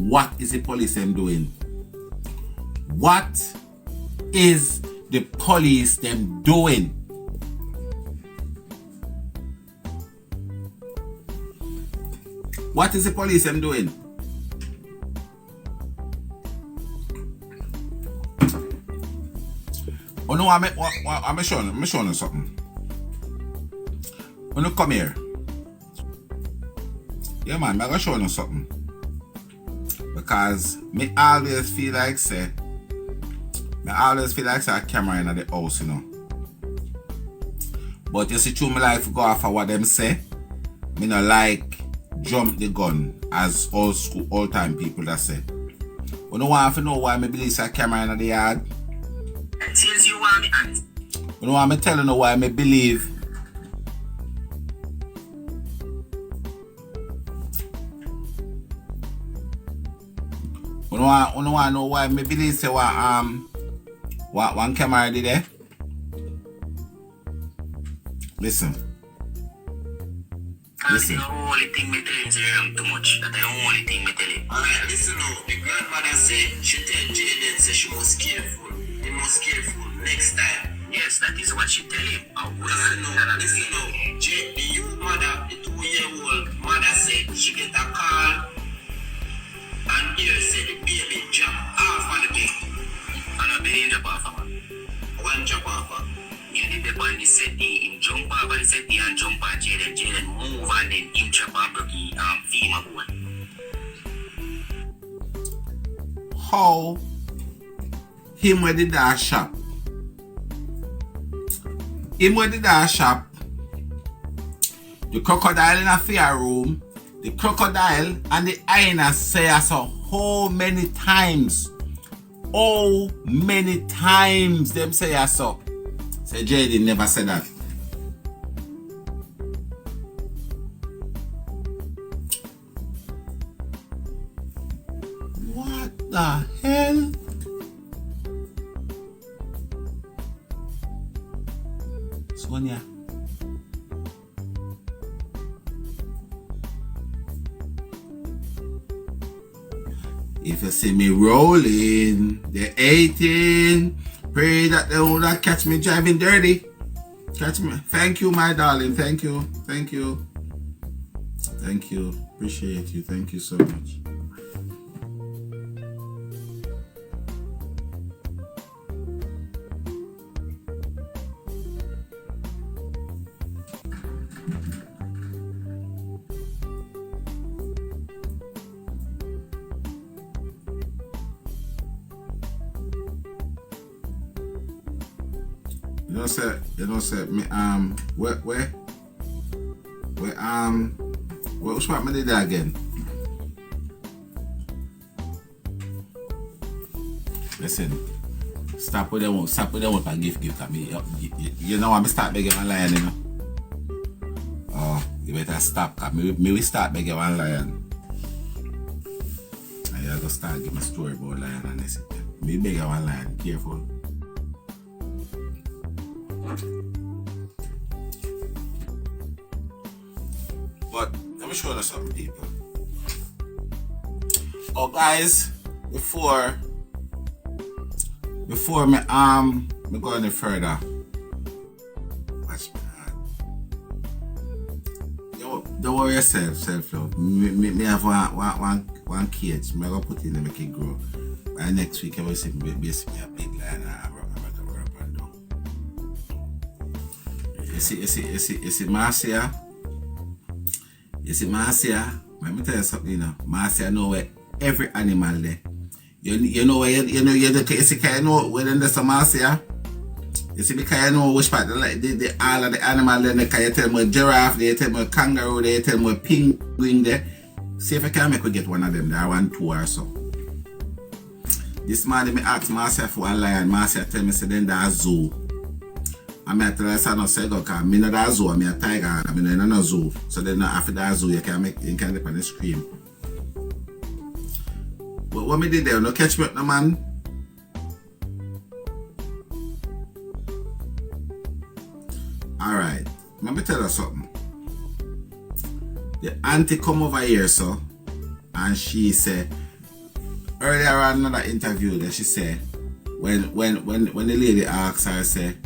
what is the police them doing? What is the police them doing? What is the police them doing? Oh no, I'm showing you something. When you come here, yeah man, I'm gonna show you something. Because me always feel like say a camera in the house, you know. But you see through my life go off of what them say. Me no like jump the gun as old time people that say. You don't want to know why me believe a camera in the yard? Since you want me and you know what I'm telling you why me believe. You know want to know why me believe say what one camera did there? Listen. That's the only thing me tell him too much. That's the only thing me tell him. Alright, listen now. The grandmother said she tell Jayden say she must careful. He must careful next time. Yes, that is what she tell him. Listen now. The youth mother, the 2-year-old mother said she get a call and here said the baby jump off on the bed. And a baby jump off of her. One jump off her. You did the ball, he said him jump off and he said and jump on Jayden move and then him jump off the female boy. How him where the that shop? Him where the that shop? The crocodile in a fair room, the crocodile and the hyena say us how many times? How many times them say us so? Say Jayden never said that. What the hell? Sonia. If you see me rolling, the 18, pray that they will not catch me driving dirty. Catch me. Thank you, my darling. Thank you. Thank you. Thank you. Appreciate you. Thank you so much. You know say me what's what me did that again? Listen, stop with them up and give at me. You know I'm start begging one lion, you know. Oh, you better stop, cause me we start begging one lion. And you go start giving a story about lion and this. Me begging one lion, careful. But let me show you something, people. Oh guys, before me go any further, watch me hand. Don't worry yourself, self-love. Me have one cage. Me gonna put it in and make it grow. By next week I will see me a big lion and I'm gonna rub and down. You see Marcia? You see Marcia? Let me tell you something, you know. Marcia know where every animal there. You know where you see kind of know where there's some Marcia? You see because you know which part the all of the animal there. Can you tell me giraffe there, you tell me kangaroo there, you tell me penguin there. See if I can make we get one of them there, 1, 2 or so. This morning me asked Marcia for a lion. Marcia tell me say then that's zoo. I mean, I tell her no say go because I'm not a zoo, I'm a tiger, I'm in a zoo. So then after that zoo, you can depend and scream. But what me did there, no catch me up no man. Alright, let me tell you something. The auntie come over here so and she say, earlier on in another interview that she said, when the lady asks her, say,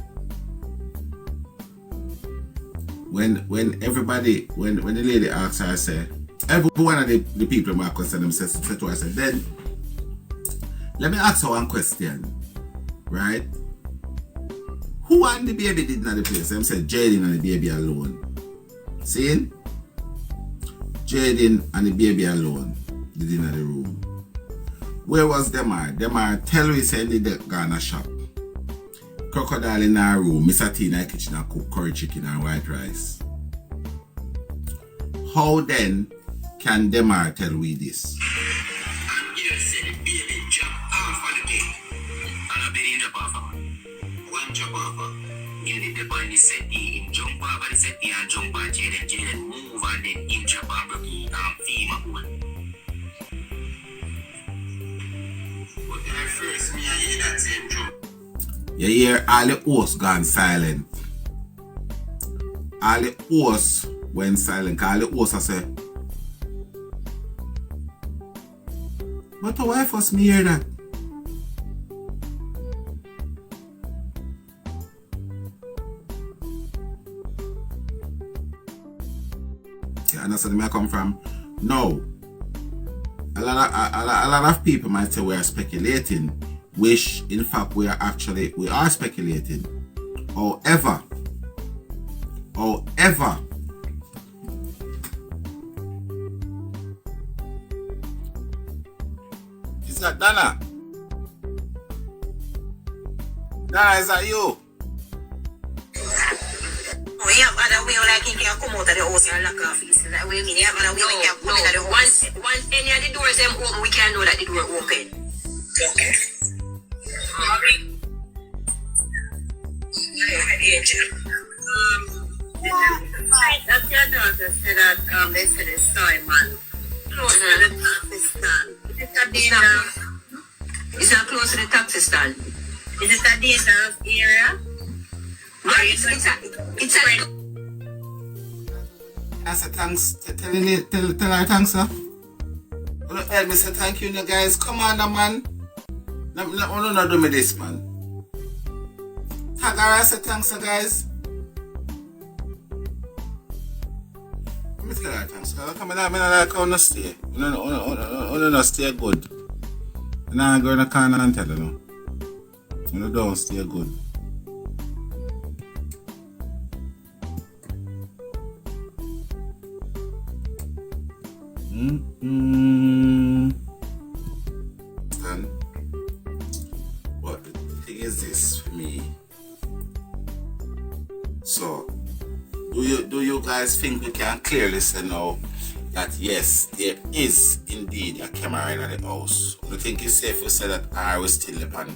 when the lady asks her, say, every one of the people might concern themselves to her, say, then let me ask her one question, right? Who and the baby did not the place? Them said Jayden and the baby alone. See? Jayden and the baby alone did in the room. Where was them at? Them are tell we say they gonna shop. Crocodile in our room, Mr. T in our kitchen and cook curry chicken and white rice. How then can them are tell we this? And here say the baby jump off of the cake. And a baby jump off of one jump off of. You need to find the settee, him jump off of the settee and jump on Jayden move and then him jump off the key and feed my boy. But at first me I hear that same jump. You hear all the hosts gone silent. All the hosts went silent. All the hosts say, but why first me hear that? You understand where I come from? No. A lot of people might say we are speculating, which in fact we are speculating. However, is that Dana? Dana, is that you? We have other way like he can come out of the house and lock off. That way we have other way we can come out of the house. Once any of the doors them open, we can know that the door open. Okay. That's your daughter said that they said it's Simon. Close to the taxi stand. It's not close to the taxi stand. Is it a dangerous area? It's a I said thanks. Tell her thanks, sir. Don't help me say thank you, guys. Come on, man. No, do me this, man. Tag her, I said thanks, guys. Let me tell her thanks. Come on, I like how no stay. No, stay good. Now I'm going to corner and tell her, no. You don't stay good. But the thing is this for me. So, do you guys think we can clearly say now that yes, there is indeed a camera in the house? Do you think it's safe to say that I was still upon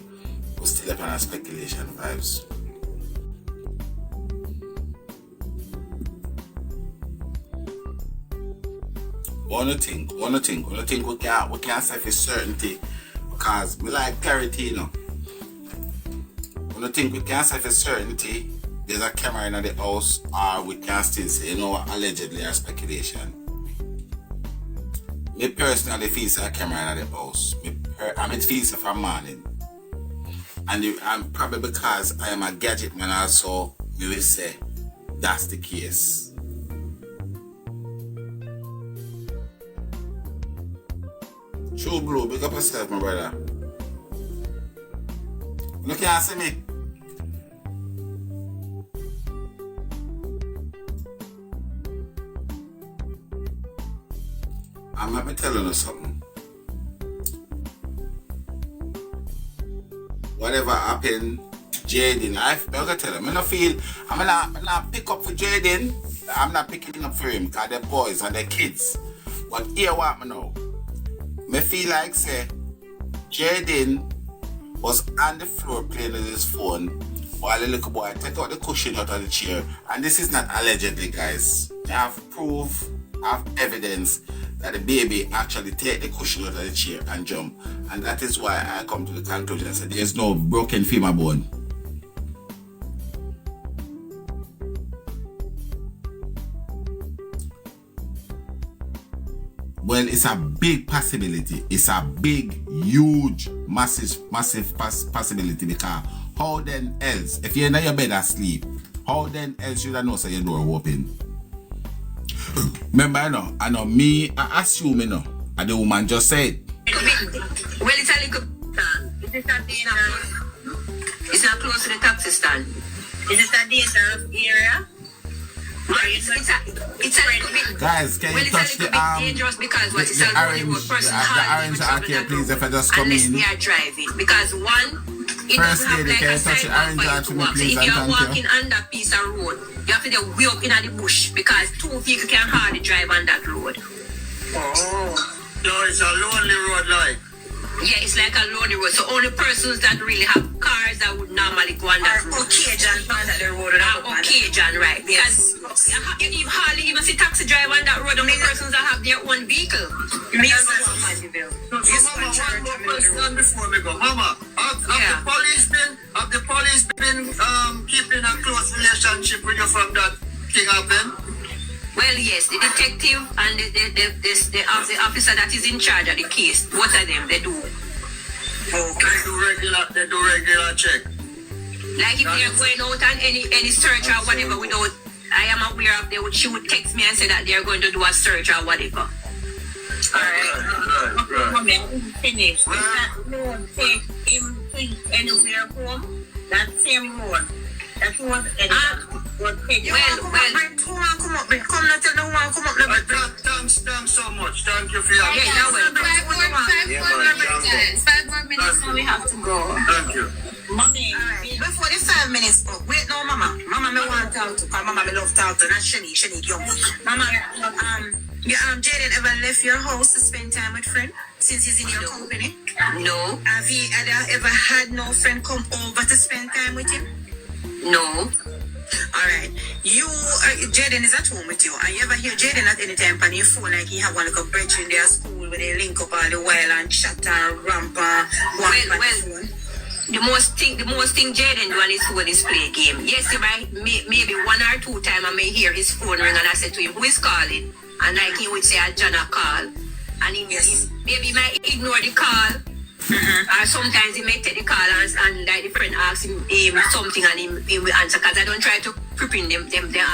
a speculation vibes? One thing we can't say for certainty because we like clarity, you know. One thing we can't say for certainty there's a camera in the house, or we can still say, you know, allegedly or speculation. Me personally feel a camera in the house. It feels from morning. And probably because I am a gadget man also, we will say that's the case. True Blue, big up yourself, my brother. You can't see me. I'm happy telling you something. Whatever happened, Jayden, I'm gonna tell him. I'm not pick up for Jayden. I'm not picking up for him because they're boys and they're kids. But here what me know. Me feel like say Jayden was on the floor playing with his phone while the little boy take out the cushion out of the chair. And this is not allegedly, guys. I have proof, I have evidence that the baby actually take the cushion out of the chair and jump. And that is why I come to the conclusion and say there's no broken femur bone. Well, it's a big possibility. It's a big, huge, massive possibility because how then else, if you're in your bed asleep, how then else you don't know so your door open? Remember, I know me, I assume, and the woman just said. Well, it's a little stand. It's not close to the taxi stand. Is it a dangerous area? It's a little bit. Guys, can you touch the dangerous because what is a road person orange arc here, please, if I just come unless in. they are driving. Because one, it First doesn't have lady, like can a you touch the sidewalk orange for you arc to for me, walk. So please, if and you're thank walking you. on that piece of road, you have to go way up in the bush because 2 people can hardly drive on that road. Oh, so it's a lonely road like. Yeah, it's like a lonely road. So only persons that really have cars that would normally go on that road. Occasion on that road. Occasion, right? Because you hardly even see taxi driver on that road. Only persons that have their own vehicle. Before me go, Mama, have the police been keeping a close relationship with you from that thing happen? Well, yes, the detective and the officer that is in charge of the case, both of them, they do. Okay. They do regular check. Like if they're going out on any search or whatever without, I am aware of, she would text me and say that they're going to do a search or whatever. Right. Mommy, finish. Is that road take him to anywhere home? That same road. That was take him. Come not tell the woman, come up. Thanks so much. Thank you for your Five more minutes now we have to go. Thank you. Mommy, Before the 5 minutes up, wait no mama. Mama me want to talk to, cause mama me love talk to, not Shanique young. Mama, Jayden ever left your house to spend time with friend since he's in your company? No. Have you ever had no friend come over to spend time with him? No. Alright. Jayden is at home with you, and you ever hear Jayden at any time on your phone like he have one like a bridge in their school where they link up all the while and chat and ramp and The most thing Jayden do on his phone is play a game. Yes, maybe 1 or 2 times I may hear his phone ring and I say to him, who is calling? And like he would say, John a call. And he maybe might ignore the call. Or sometimes he may take the call and like the friend asks him something and he will answer. Because I don't try to creep in them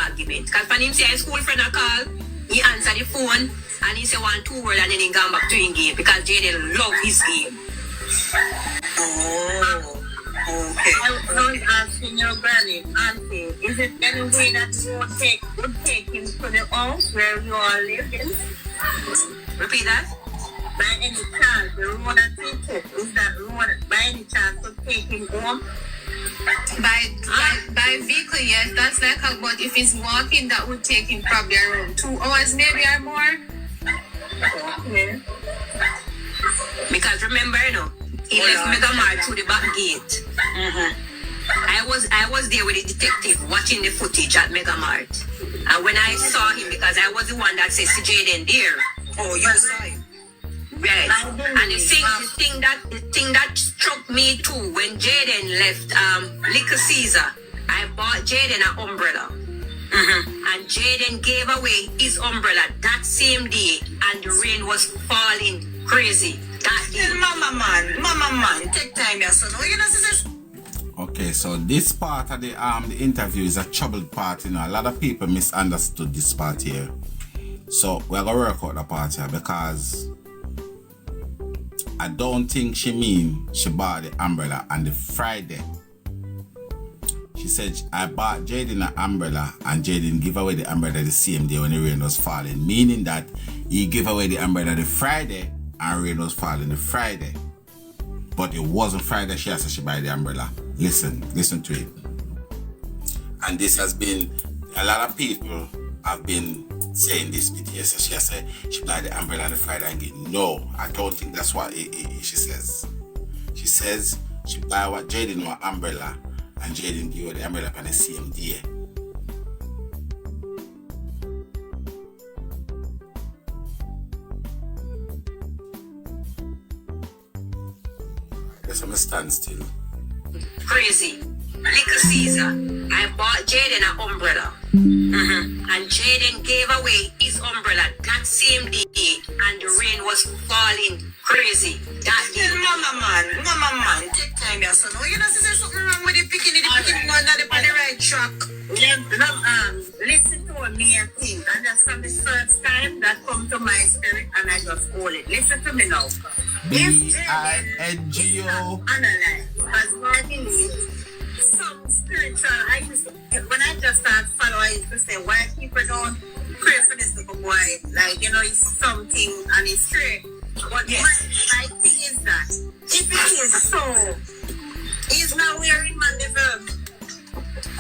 argument. Because when him say his school friend a call, he answer the phone and he say 1, 2 words and then he gone back to his game. Because Jayden love his game. Oh, okay. I was asking your granny, Auntie, is it any way that you would take him to the house where you are living? Repeat that? By any chance, the road that he took, is that road by any chance to take him home? By vehicle, yes, that's like how, but if he's walking, that would take him probably around 2 hours, maybe or more. Okay. Because remember, he left Mega Mart through the back gate. I was there with the detective watching the footage at Mega Mart. And when I saw him, because I was the one that says Jayden there. Oh, you saw him. Right. And the thing that struck me too, when Jayden left Little Caesar, I bought Jayden an umbrella. And Jayden gave away his umbrella that same day, and the rain was falling crazy that day. Mama man, take time, your son. Okay, so this part of the interview is a troubled part, A lot of people misunderstood this part here. So we're gonna work out the part here because I don't think she mean she bought the umbrella on the Friday. She said, I bought Jayden an umbrella and Jayden give away the umbrella the same day when the rain was falling. Meaning that he gave away the umbrella the Friday and rain was falling the Friday. But it wasn't Friday she said she buy the umbrella. Listen to it. And this has been, a lot of people have been saying this bit here. So she said she buy the umbrella on the Friday and no, I don't think that's what she says. She says she buy what Jayden want umbrella and Jayden give her the umbrella on the same day. Let's stand still. Crazy. Little Caesar. I bought Jayden an umbrella. And Jayden gave away his umbrella that same day and the rain was falling crazy that day. Mama man, take time, your son. You know, there's something wrong with the picking not on the right track. Listen to me and think, and that's from the first time that come to my spirit, and I just hold it. Listen to me now. B-I-N-G-O. Analyze, because I believe some spiritual. When I just start following, I used to say, why people don't pray for this little boy? Like, you know, it's something and it's straight. But my thing is that if it is so, he's not wearing man the verb.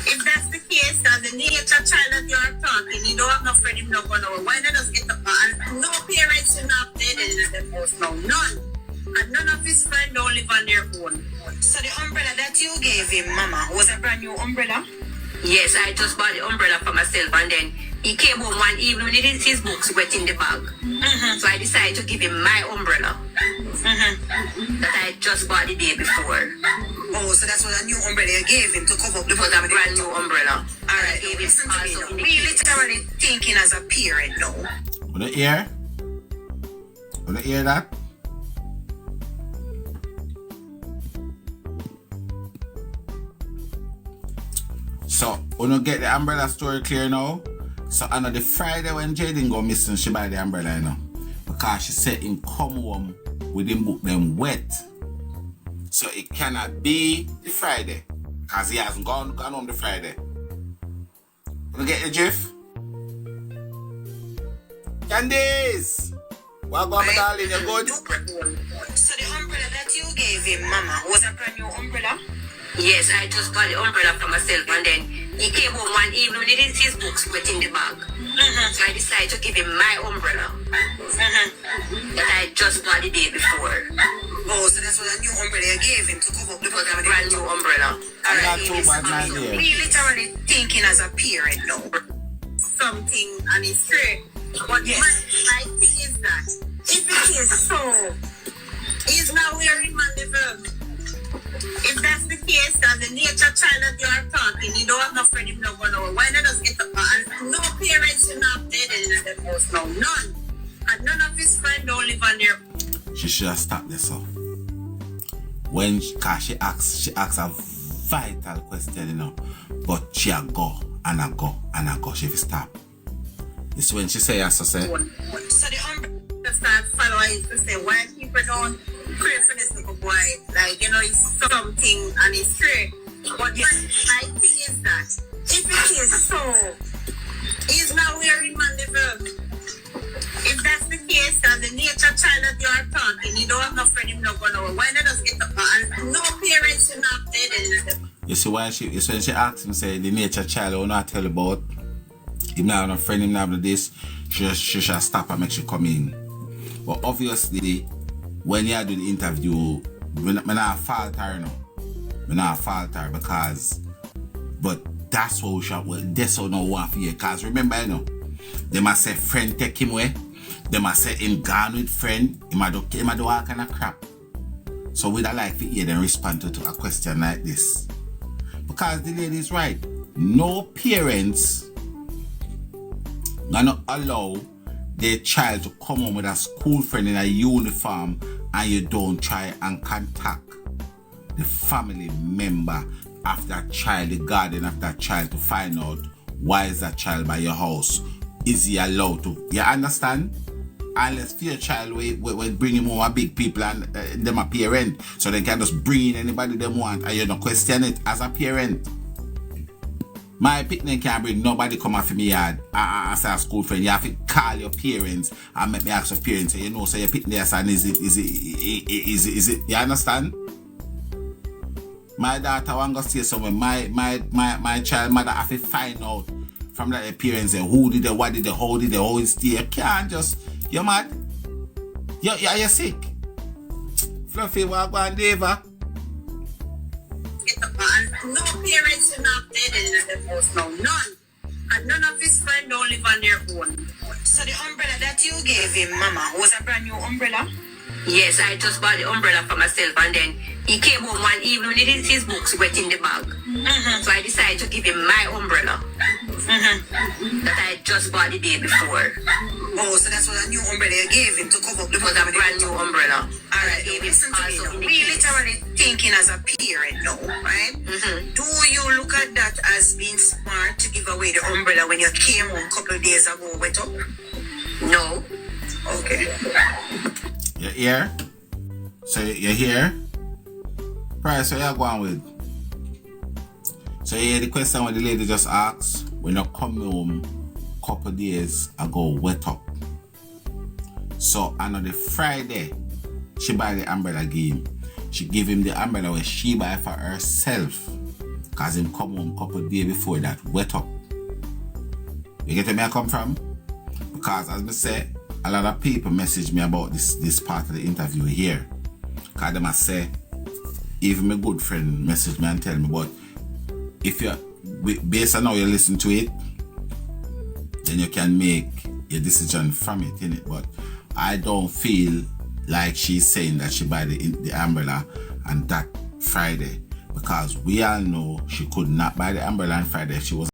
If that's the case, that the nature child that you are talking, you don't have no friend, him not gonna know. Why not just get up and no parents in up there in the house now? None. And none of his friends don't live on their own. So the umbrella that you gave him, Mama, was a brand new umbrella? Yes, I just bought the umbrella for myself, and then he came home one evening with his books wet in the bag. So I decided to give him my umbrella that I just bought the day before. Oh, so that's what a new umbrella you gave him to cover up the It was a brand new umbrella. Alright, listen to me now. We literally thinking as a parent now. Wanna hear? Wanna hear that? So, we don't get the umbrella story clear now. So, on the Friday when Jayden go missing, she buy the umbrella, you know. Because she said him come home with him book them wet. So, it cannot be the Friday. Because he hasn't gone home the Friday. You get the drift? Candice! What going on, darling? You good? So, the umbrella that you gave him, Mama, was a brand new umbrella? Yes, I just bought the umbrella for myself, and then he came home one evening with his books wet in the bag. So I decided to give him my umbrella that I just bought the day before. Oh, so that's what a new umbrella you gave him to cover up the It was a brand new umbrella. Not too bad, my dear. We literally thinking as a parent now. Something and it's straight. But my thing is that if it is so, he's not wearing man the verb. If that's the case, that the nature child that you are talking, you don't have no friend, him not gonna know. Why not just get up and no parents in up there in the house now? None. And none of his friends don't live on their. She should have stopped this off. When she asks a vital question, you know. But she a go and a go and a go. She will stop. This when she say yes, so say. So the umbrella Start following to say why people don't pray for this little boy. Like, you know, it's something and it's straight. But my thing is that if it is so, he's not wearing man the verb. If that's the case, that the nature child that you are talking, you don't have no friend, him not gonna know. Why not just get up and no parents in up there in. You see why it's when she asks him, say the nature child I will not tell about. Him not have no friend, him not have this. She should stop and make she come in. But obviously, when you do the interview, I'm not fault her now. I'm not fault her because, but that's what we should, that's what no one for you. Because remember, you know, they must say friend take him away. They must say him gone with friend. He might do all kind of crap. So we'd like to hear them respond to a question like this. Because the lady is right. No parents gonna allow their child to come home with a school friend in a uniform and you don't try and contact the family member of that child, the guardian of that child, to find out why is that child by your house. Is he allowed to? You understand? Unless for your child we bring him over big people and them a parent, so they can just bring in anybody they want and you don't question it as a parent. My picnic can't bring nobody come off in my yard as a school friend. You have to call your parents and make me ask your parents, you know, so your picnic son is it, you understand? My daughter want to say something. My child mother have to find out from that parents who did it, what did it, how did it, how it stay. You can't just, you're mad. You're sick. Fluffy, what go on, Deva? No parents in up there in the house now. None. And none of his friends don't live on their own. So the umbrella that you gave him, Mama, was a brand new umbrella? Yes, I just bought the umbrella for myself, and then he came home one evening with his books wet in the bag. So I decided to give him my umbrella that I just bought the day before. Oh, so that's what a new umbrella you gave him to cover up the It was a brand new umbrella. Alright, listen to me now. We literally thinking as a parent now, right? Do you look at that as being smart to give away the umbrella when you came home a couple of days ago wet up? No. Okay. You here? So you here? Price, what you going with? So you hear the question when the lady just asked, when you come home a couple of days ago wet up. So on the Friday, she buy the umbrella game. She give him the umbrella where she buy for herself. Cause him come home a couple of days before that wet up. You get where I come from? Because as I say, a lot of people message me about this part of the interview here. Cause they must say, even my good friend message me and tell me, but if you, based on how you listen to it, then you can make your decision from it, innit? But I don't feel like she's saying that she buy the umbrella on that Friday, because we all know she could not buy the umbrella on Friday if she was